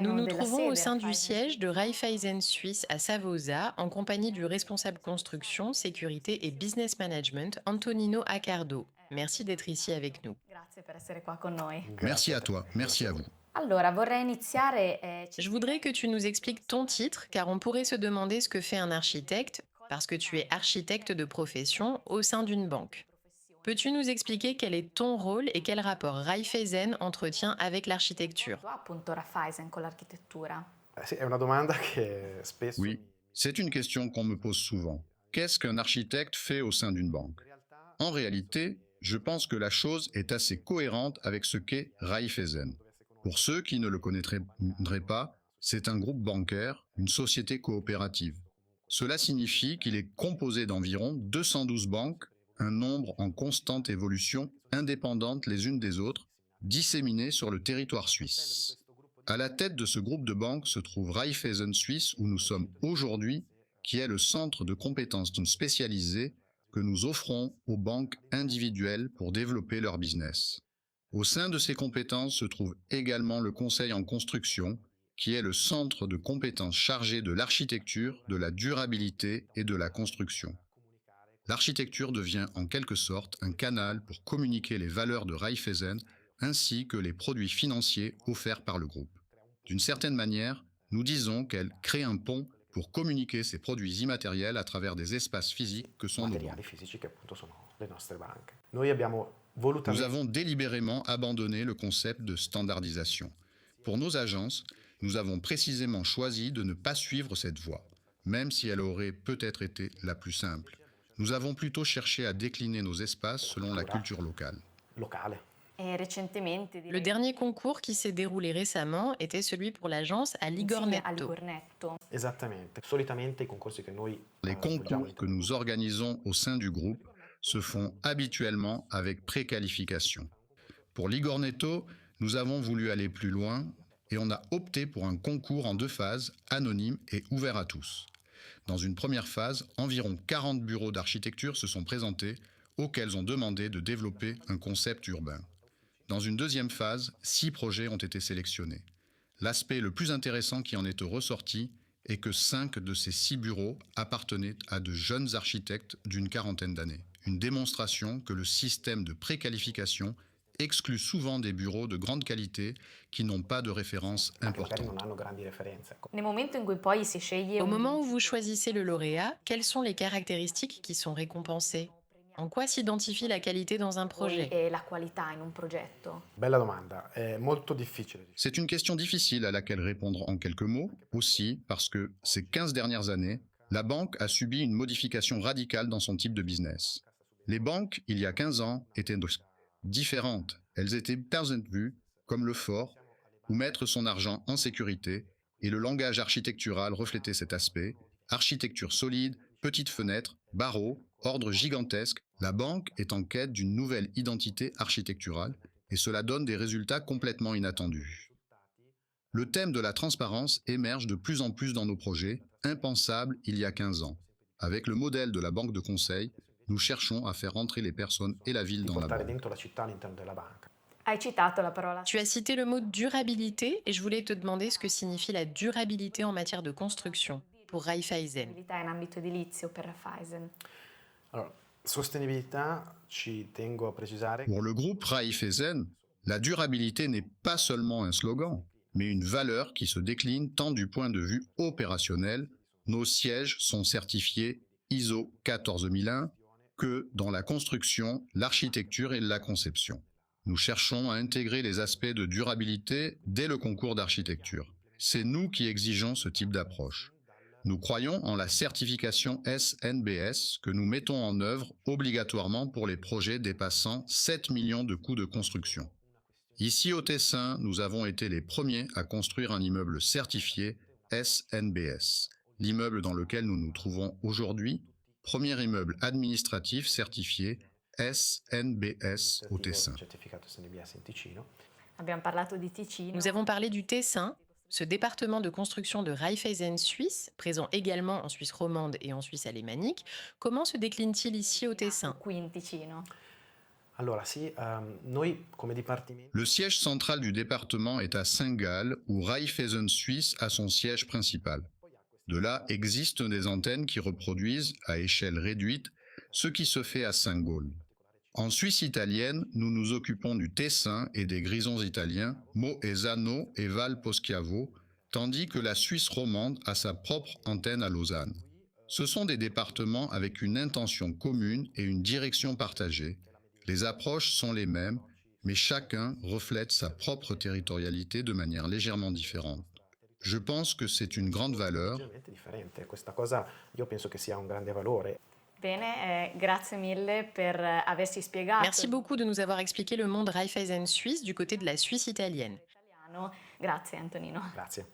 Nous nous trouvons au sein du siège de Raiffeisen Suisse à Savosa, en compagnie du responsable construction, sécurité et business management, Antonino Accardo. Merci d'être ici avec nous. Merci à toi, merci à vous. Je voudrais que tu nous expliques ton titre, car on pourrait se demander ce que fait un architecte, parce que tu es architecte de profession au sein d'une banque. Peux-tu nous expliquer quel est ton rôle et quel rapport Raiffeisen entretient avec l'architecture? Sì, è una domanda che spesso Oui, c'est une question qu'on me pose souvent. Qu'est-ce qu'un architecte fait au sein d'une banque? En réalité, je pense que la chose est assez cohérente avec ce qu'est Raiffeisen. Pour ceux qui ne le connaîtraient pas, c'est un groupe bancaire, une société coopérative. Cela signifie qu'il est composé d'environ 212 banques, un nombre en constante évolution, indépendantes les unes des autres, disséminées sur le territoire suisse. À la tête de ce groupe de banques se trouve Raiffeisen Suisse, où nous sommes aujourd'hui, qui est le centre de compétences spécialisées que nous offrons aux banques individuelles pour développer leur business. Au sein de ces compétences se trouve également le conseil en construction, qui est le centre de compétences chargé de l'architecture, de la durabilité et de la construction. L'architecture devient en quelque sorte un canal pour communiquer les valeurs de Raiffeisen ainsi que les produits financiers offerts par le groupe. D'une certaine manière, nous disons qu'elle crée un pont pour communiquer ces produits immatériels à travers des espaces physiques que sont nos materiali banques. fisici che appunto sono le nostre banche. Noi abbiamo Nous volutamente avons délibérément abandonné le concept de standardisation. Pour nos agences, nous avons précisément choisi de ne pas suivre cette voie, même si elle aurait peut-être été la plus simple. Nous avons plutôt cherché à décliner nos espaces selon la culture locale. locale. Le dernier concours qui s'est déroulé récemment était celui pour l'agence à Ligornetto. Esattamente. Solitamente i concorsi che noi Les svolgiamo concours que nous organisons au sein du groupe se font habituellement avec préqualification. Pour Ligornetto, nous avons voulu aller plus loin et on a opté pour un concours en 2 phases, anonyme et ouvert à tous. Dans une première phase, environ 40 bureaux d'architecture se sont présentés, auxquels ont demandé de développer un concept urbain. Dans une deuxième phase, 6 projets ont été sélectionnés. L'aspect le plus intéressant qui en est ressorti est que 5 de ces 6 bureaux appartenaient à de jeunes architectes d'une quarantaine d'années. Une démonstration que le système de préqualification exclut souvent des bureaux de grande qualité qui n'ont pas de référence che magari non importante. hanno grandi referenze. Ecco. Au moment où vous choisissez le lauréat, quelles sont les caractéristiques qui sont récompensées? En quoi s'identifie la qualité dans un projet? Bella domanda, è molto difficile. C'est une question difficile à laquelle répondre en quelques mots, aussi parce que ces 15 dernières années, la banque a subi une modification radicale dans son type de business. Les banques, il y a 15 ans, étaient différentes. Elles étaient vues comme le fort, ou mettre son argent en sécurité, et le langage architectural reflétait cet aspect. Architecture solide, petites fenêtres, barreaux, ordre gigantesque, la banque est en quête d'une nouvelle identité architecturale, et cela donne des résultats complètement inattendus. Le thème de la transparence émerge de plus en plus dans nos projets, impensable il y a 15 ans. Avec le modèle de la banque de conseil, nous cherchons à faire entrer les personnes et la ville Di dans la portare banque. dentro la città all'interno della banca. Tu as cité le mot durabilité et je voulais te demander ce que signifie la durabilité en matière de construction pour Raiffeisen. Allora, sostenibilità ci tengo a precisare Pour le groupe Raiffeisen, la durabilité n'est pas seulement un slogan, mais une valeur qui se décline tant du point de vue opérationnel, nos sièges sont certifiés ISO 14001, que dans la construction, l'architecture et la conception. Nous cherchons à intégrer les aspects de durabilité dès le concours d'architecture. C'est nous qui exigeons ce type d'approche. Nous croyons en la certification SNBS que nous mettons en œuvre obligatoirement pour les projets dépassant 7 millions de coûts de construction. Ici au Tessin, nous avons été les premiers à construire un immeuble certifié SNBS. L'immeuble dans lequel nous nous trouvons aujourd'hui, premier immeuble administratif certifié SNBS au Tessin. certificato SNBS in Ticino. Nous avons parlé du Tessin, ce département de construction de Raiffeisen Suisse, présent également en Suisse romande et en Suisse alémanique. Comment se décline-t-il ici au Tessin? Allora, sì, noi come dipartimento Le siège central du département est à Saint-Gall, où Raiffeisen Suisse a son siège principal. De là existent des antennes qui reproduisent, à échelle réduite, ce qui se fait à Saint-Gall. En Suisse italienne, nous nous occupons du Tessin et des grisons italiens, Mo-Esano et Val-Poschiavo, tandis que la Suisse romande a sa propre antenne à Lausanne. Ce sont des départements avec une intention commune et une direction partagée. Les approches sont les mêmes, mais chacun reflète sa propre territorialité de manière légèrement différente. Je pense que c'est une grande valeur. leggermente differente. Questa cosa io penso che sia un grande valore. Bene, grazie mille per averci spiegato Merci beaucoup de nous avoir expliqué le monde Raiffeisen suisse du côté de la Suisse italienne. italiano. Grazie Antonino. Grazie.